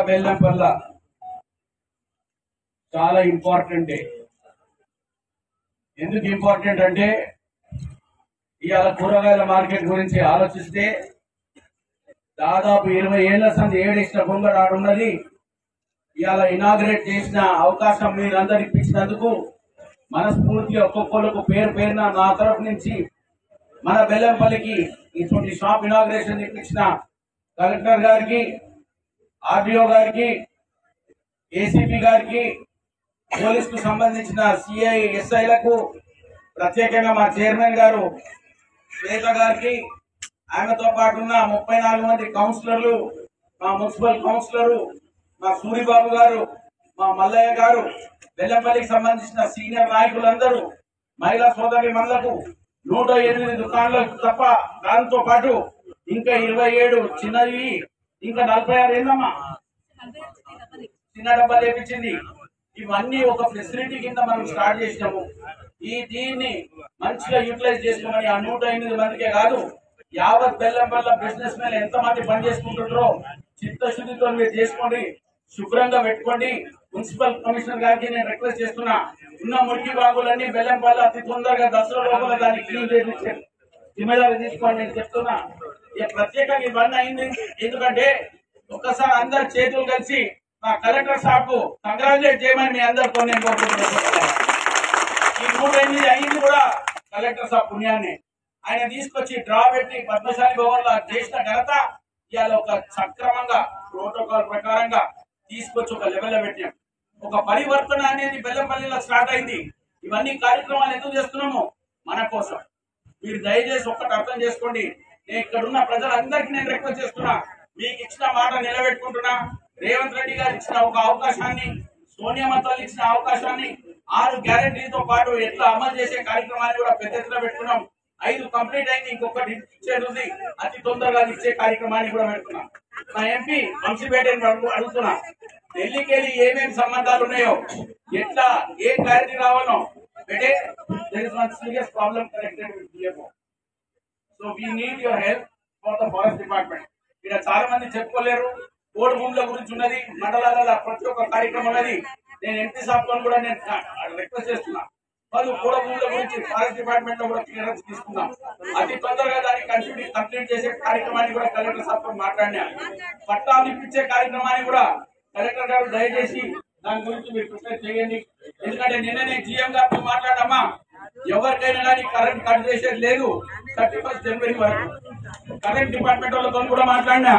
బెల్లంపల్ల చాలా important day. ఎందుకు important అంటే ఇవాళ కూరగాయల మార్కెట్ గురించి ఆలోచిస్తే దాదాపు 20 ఏళ్ల సంది ఏడిసిన బొంగరాడున్నది. ఇవాళ ఇనాగ్రేట్ చేసిన అవకాశం మీరందరూ ఇప్పించినందుకు మనస్ఫూర్తిగా ఒక్కొక్కరికి పేరు పేరున నా తరఫు నుంచి మన బెల్లంపల్లికి ఇటువంటి షాప్ ఇనాగ్రేషన్ ఇప్పించిన కలెక్టర్ గారికి, ఆర్డీఓ గారికి, ఏసీపీ గారికి, పోలీసుకు సంబంధించిన సిఐ ఎస్ఐలకు, ప్రత్యేకంగా మా చైర్మన్ గారు శ్వేత గారికి, ఆమెతో పాటు ఉన్న 34 మంది కౌన్సిలర్లు, మా మున్సిపల్ కౌన్సిలరు, మా సూరిబాబు గారు, మా మల్లయ్య గారు, బెల్లంపల్లికి సంబంధించిన సీనియర్ నాయకులందరూ, మహిళా సోదరి మనులకు, 108 దుకాణాలకు తప్ప దాంతో పాటు ఇంకా 27 చిన్నవి, ఇంకా 46 ఏందమ్మా చిన్న డబ్బాలు వేపించింది. ఇవన్నీ ఒక ఫెసిలిటీ కింద మనం స్టార్ట్ చేసినాము. దీన్ని మంచిగా యూటిలైజ్ చేసుకోమని ఆ 108 మందికే కాదు, యావత్ బెల్లంపల్ల బిజినెస్ మెన్ ఎంతమంది పని చేసుకుంటుంటారో చిత్తశుద్ధితో మీరు చేసుకోండి, శుభ్రంగా పెట్టుకోండి. మున్సిపల్ కమిషనర్ గారికి నేను రిక్వెస్ట్ చేస్తున్నా, ఉన్న మురికి బాగులన్నీ బెల్లంపల్ల అతి తొందరగా దసరా లోపల దాన్ని క్లీన్ చేసి జిమ్మేదారి తీసుకోండి నేను చెప్తున్నా. ఇక ప్రత్యేకంగా ఇవన్నీ అయింది ఎందుకంటే ఒక్కసారి అందరు చేతులు కలిసి మా కలెక్టర్ సాబ్ కు కంగ్రాచులేట్ చేయమని మీ అందరితో నేను కోరుకుంటున్నాను. ఈ 3 అయింది కూడా కలెక్టర్ సాబ్ పుణ్యాన్ని. ఆయన తీసుకొచ్చి డ్రా పెట్టి పద్మశాలి భవన్ లో చేసిన ఘనత ఇవాళ ఒక సక్రమంగా ప్రోటోకాల్ ప్రకారంగా తీసుకొచ్చి ఒక లెవెల్లో పెట్టాం. ఒక పరివర్తన అనేది బెల్లంపల్లిలో స్టార్ట్ అయింది. ఇవన్నీ కార్యక్రమాలు ఎందుకు చేస్తున్నాము? మన కోసం. మీరు దయచేసి ఒక్కటి అర్థం చేసుకోండి. నేను ఇక్కడ ఉన్న ప్రజలందరికీ నేను రిక్వెస్ట్ చేస్తున్నా, మీకు ఇచ్చిన మాట నిలబెట్టుకుంటున్నా. రేవంత్ రెడ్డి గారు ఇచ్చిన ఒక అవకాశాన్ని, సోనియా తల్లి ఇచ్చిన అవకాశాన్ని, 6 గ్యారెంటీలతో పాటు ఎట్లా అమలు చేసే కార్యక్రమాన్ని కూడా పెద్ద ఎత్తున పెట్టుకున్నాం. 5 కంప్లీట్ అయింది, ఇంకొకటి ఇచ్చేది ఉంది. అతి తొందరగా ఇచ్చే కార్యక్రమాన్ని కూడా పెడుతున్నాం. నా ఎంపీ వంశీపేటని అడుగుతున్నా, ఢిల్లీకి వెళ్ళి ఏమేమి సంబంధాలు ఉన్నాయో, ఎట్లా ఏ క్లారిటీ రావాలో but there is one serious problem connected with DFO. So we need your help for the forest department. ఇక్కడ చాలా మంది చెప్పుకోలేరు. కోడి భూముల గురించి ఉన్నది, మండలాల ప్రతి ఒక్క కార్యక్రమం ఉన్నది. నేను ఎంపీ సాబ్ తో కూడా నేను రిక్వెస్ట్ చేస్తున్నా, వాళ్ళు కోడి భూముల గురించి ఫారెస్ట్ డిపార్ట్మెంట్ లో కూడా క్లియరెన్స్ తీసుకున్నాం. అతి తొందరగా దాన్ని కంప్లీట్ చేసే కార్యక్రమాన్ని కూడా కలెక్టర్ సాబ్ తో మాట్లాడినా. పట్టాలు ఇప్పించే కార్యక్రమాన్ని కూడా కలెక్టర్ గారు దయచేసి దాని గురించి మీరు ప్రిపేర్ చేయండి. ఎందుకంటే నిన్ననే జీఎం గారితో మాట్లాడమ్మా, ఎవరికైనా కానీ కరెంట్ కట్ చేసేది లేదు 31 జనవరి వరకు. కరెంట్ డిపార్ట్మెంట్ వాళ్ళతో కూడా మాట్లాడినా,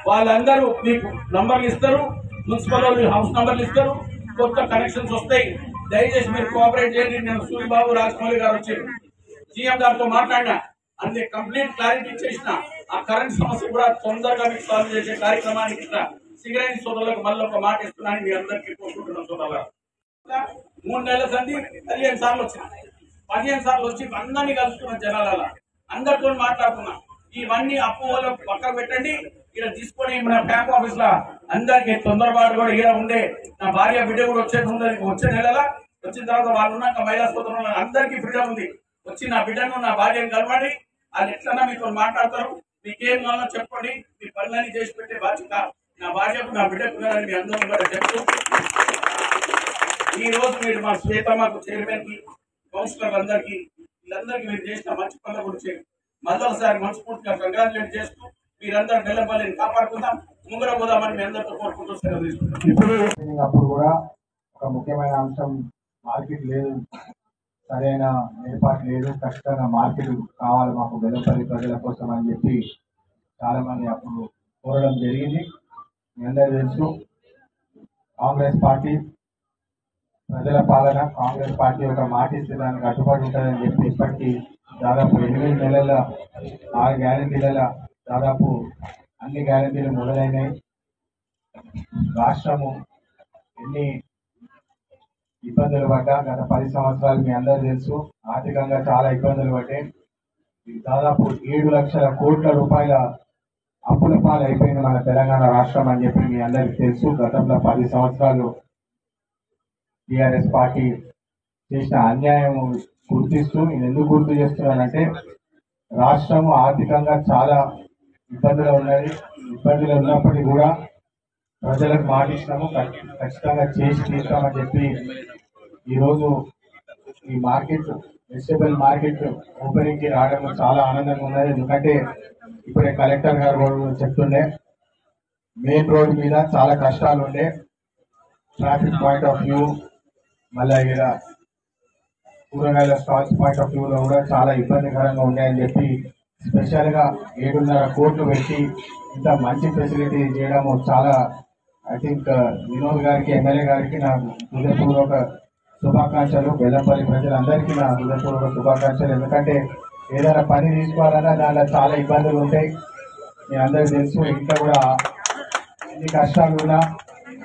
వాళ్ళందరూ మీకు నంబర్లు ఇస్తారు, మున్సిపల్ వాళ్ళు హౌస్ నంబర్లు ఇస్తారు, కొత్త కనెక్షన్స్ వస్తాయి. దయచేసి మీరు కోఆపరేట్ చేయండి. నేను సూర్యబాబు రాజమౌళి గారు వచ్చారు, జీఎం గారితో మాట్లాడినా, అన్ని కంప్లీట్ క్లారిటీ ఇచ్చేసిన. ఆ కరెంట్ సమస్య కూడా తొందరగా మీకు సాల్వ్ చేసే కార్యక్రమానికి ఇట్లా సిగరెట్ సోదరులకు మళ్ళీ ఒక మాట ఇస్తున్నాను మీ అందరికీ కోరుకుంటున్నాం. సోదరులు 3 నెలల సంది 15 సార్లు వచ్చిన, 15 సార్లు వచ్చి అందరినీ కలుసుకున్న జనాల అందరితో మాట్లాడుతున్నా. ఇవన్నీ అప్పులు పక్కన పెట్టండి, ఇక్కడ తీసుకొని మన బ్యాంక్ ఆఫీస్ లో అందరికి తొందరపాటు కూడా ఇక్కడ ఉండే నా భార్య బిడ్డ కూడా వచ్చే నెలల వచ్చిన తర్వాత వాళ్ళు ఉన్నాక మహిళా సోదరులు అందరికీ ఫ్రీడమ్ ఉంది. వచ్చి నా బిడ్డను నా భార్యను కలవండి, వాళ్ళు ఎట్లన్నా మీతో మాట్లాడతారు. మీకేం కావాలో చెప్పండి, మీ పనులన్నీ చేసి పెట్టే బాధ్యత నా భార్యకు నా బిడ్డకు మీ అందరూ కూడా చెప్తూ, ఈ రోజు మీరు మా శ్వేతమ్మకు చైర్మన్ కి, కౌన్సిలర్ అందరికీ, వీళ్ళందరికీ మీరు చేసిన మంచి పనుల గురించి మళ్ళీ ఒకసారి మనస్ఫూర్తిగా కంగ్రాచులేట్ చేస్తూ, మీరందరూ బెల్లంపల్లిని కాపాడుకుందాం, ముంగర పోదామని మీ అందరితో కోరుకుంటూ సెలవు తీసుకుంటాం. ఇప్పుడు కూడా ఒక ముఖ్యమైన అంశం, మార్కెట్ లేదు, సరైన ఏర్పాటు లేదు, ఖచ్చితంగా మార్కెట్ కావాలి మాకు బెల్లంపల్లి ప్రజల కోసం అని చెప్పి చాలా మంది అప్పుడు కోరడం జరిగింది. మీ అందరూ తెలుసు, కాంగ్రెస్ పార్టీ ప్రజల పాలన, కాంగ్రెస్ పార్టీ ఒక మాట ఇస్తే దానికి కట్టుబడి ఉంటుందని చెప్పి ఇప్పటికీ దాదాపు 8 నెలల 6 గ్యారెంటీల దాదాపు అన్ని గ్యారెంటీలు మొదలైనాయి. రాష్ట్రము ఎన్ని ఇబ్బందులు పడ్డా గత 10 సంవత్సరాలు మీ అందరూ తెలుసు, ఆర్థికంగా చాలా ఇబ్బందులు పడ్డాయి. దాదాపు 7 లక్షల కోట్ల రూపాయల అప్పుల పాలు అయిపోయింది మన తెలంగాణ రాష్ట్రం అని చెప్పి మీ అందరికీ తెలుసు. గతంలో 10 సంవత్సరాలు టిఆర్ఎస్ పార్టీ చేసిన అన్యాయం గుర్తిస్తూ, నేను ఎందుకు గుర్తు చేస్తున్నానంటే రాష్ట్రము ఆర్థికంగా చాలా ఇబ్బందులు ఉన్నది. ఇబ్బందులు ఉన్నప్పటికీ కూడా ప్రజలకు మాట ఇచ్చినాము, ఖచ్చితంగా చేసి తీస్తామని చెప్పి ఈరోజు ఈ మార్కెట్ వెజిటబుల్ మార్కెట్ ఓపెనింగ్ కి రావడం చాలా ఆనందంగా ఉన్నది. ఎందుకంటే ఇప్పుడే కలెక్టర్ గారు కూడా చెప్తుండే మెయిన్ రోడ్ మీద చాలా కష్టాలు ఉండే, ట్రాఫిక్ పాయింట్ ఆఫ్ వ్యూ, మళ్ళీ ఇక్కడ కూరగాయల స్టాల్స్ పాయింట్ ఆఫ్ వ్యూ లో కూడా చాలా ఇబ్బందికరంగా ఉన్నాయని చెప్పి స్పెషల్ గా 7.5 కోట్లు పెట్టి ఇంత మంచి ఫెసిలిటీ చేయడం చాలా, ఐ థింక్ వినోద్ గారికి, ఎమ్మెల్యే గారికి నా హృదయపూర్వక శుభాకాంక్షలు. బెల్లంపల్లి ప్రజలందరికీ నా హృదయపూర్వక శుభాకాంక్షలు. ఎందుకంటే ఏదైనా పని తీసుకోవాలన్నా దాంట్లో చాలా ఇబ్బందులు ఉంటాయి, మీ అందరికీ తెలుసు. ఇంకా కూడా ఎన్ని కష్టాలు ఉన్నా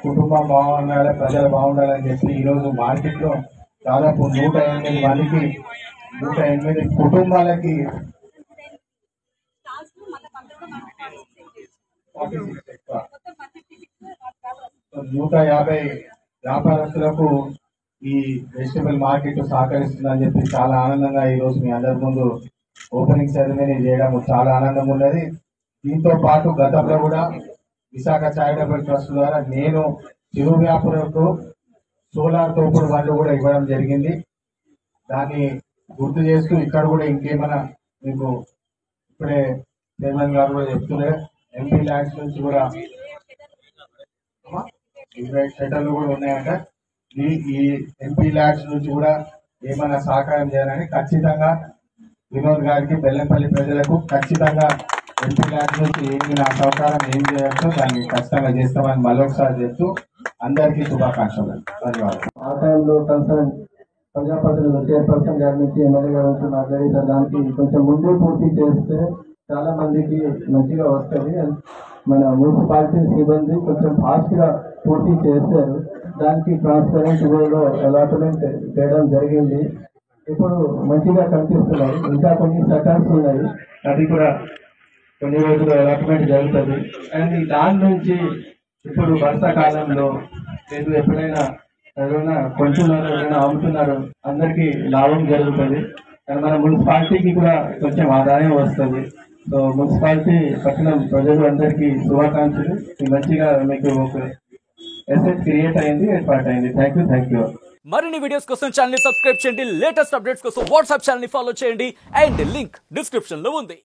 కుటుంబం బాగుండాలి, ప్రజలు బాగుండాలని చెప్పి ఈరోజు మార్కెట్ లో దాదాపు 108 మందికి 108 కుటుంబాలకి 150 వ్యాపారస్తులకు ఈ వెజిటబుల్ మార్కెట్ సహకరిస్తుందని చెప్పి చాలా ఆనందంగా ఈరోజు మీ అందరి ముందు ఓపెనింగ్ సెరమనీ చేయడం చాలా ఆనందంగా ఉన్నది. దీంతో పాటు గతంలో కూడా విశాఖ చారిటబుల్ ట్రస్ట్ ద్వారా నేను చిరు వ్యాపారులకు సోలార్ తోపుడు బండ్లు కూడా ఇవ్వడం జరిగింది. దాన్ని గుర్తు చేస్తూ ఇక్కడ కూడా ఇంకేమైనా మీకు ఇప్పుడే చైర్మన్ గారు కూడా చెప్తున్నారు, ఎంపీ ల్యాండ్స్ నుంచి కూడా 20 షటర్లు కూడా ఉన్నాయంట. ఈ ఎంపీ ల్యాండ్స్ నుంచి కూడా ఏమైనా సహకారం చేయాలని ఖచ్చితంగా వినోద్ గారికి, బెల్లంపల్లి ప్రజలకు ఖచ్చితంగా ఎంపీ ల్యాండ్స్ నుంచి ఏమి నా సహకారం ఏం చేయొచ్చో దాన్ని ఖచ్చితంగా చేస్తామని మరొకసారి చెప్తూ అందరికీ శుభాకాంక్షలు. ధన్యవాదాలు. ఆ టైంలో కన్సర్న్ ప్రజాప్రతినిధులు చైర్పర్సన్ గారి నుంచి ఎమ్మెల్యే గారి నుంచి మాట్లాడి దానికి కొంచెం ముందే పూర్తి చేస్తే చాలా మందికి మంచిగా వస్తుంది. మన మున్సిపాలిటీ సిబ్బంది కొంచెం ఫాస్ట్ గా పూర్తి చేశారు. దానికి ట్రాన్స్పరెంట్ వేలో అలాట్మెంట్ చేయడం జరిగింది. ఇప్పుడు మంచిగా కనిపిస్తున్నాయి. ఇంకా కొన్ని సెటర్స్ ఉన్నాయి, అది కూడా కొన్ని రోజులు అలాట్మెంట్ జరుగుతుంది. అండ్ దాని నుంచి ఇప్పుడు వర్షాకాలంలో లేదు ఎప్పుడైనా ఎవరైనా కొంటున్నారు, ఎవరైనా అమ్ముతున్నారు, అందరికీ లాభం జరుగుతుంది. కానీ మన మున్సిపాలిటీకి కూడా కొంచెం ఆదాయం వస్తుంది. సో మున్సిపాలిటీ పట్టణం ప్రజలు అందరికీ శుభాకాంక్షలు. మంచిగా మీకు ఒక ఎసెట్ క్రియేట్ అయింది, ఏర్పాటైంది. Thank you. మరిన్ని వీడియోస్ కోసం ఛానల్ ని సబ్స్క్రైబ్ చేయండి. లేటెస్ట్ అప్డేట్స్ కోసం వాట్సాప్ ఛానల్ ని ఫాలో చేయండి. అండ్ లింక్ డిస్క్రిప్షన్ లో ఉంది.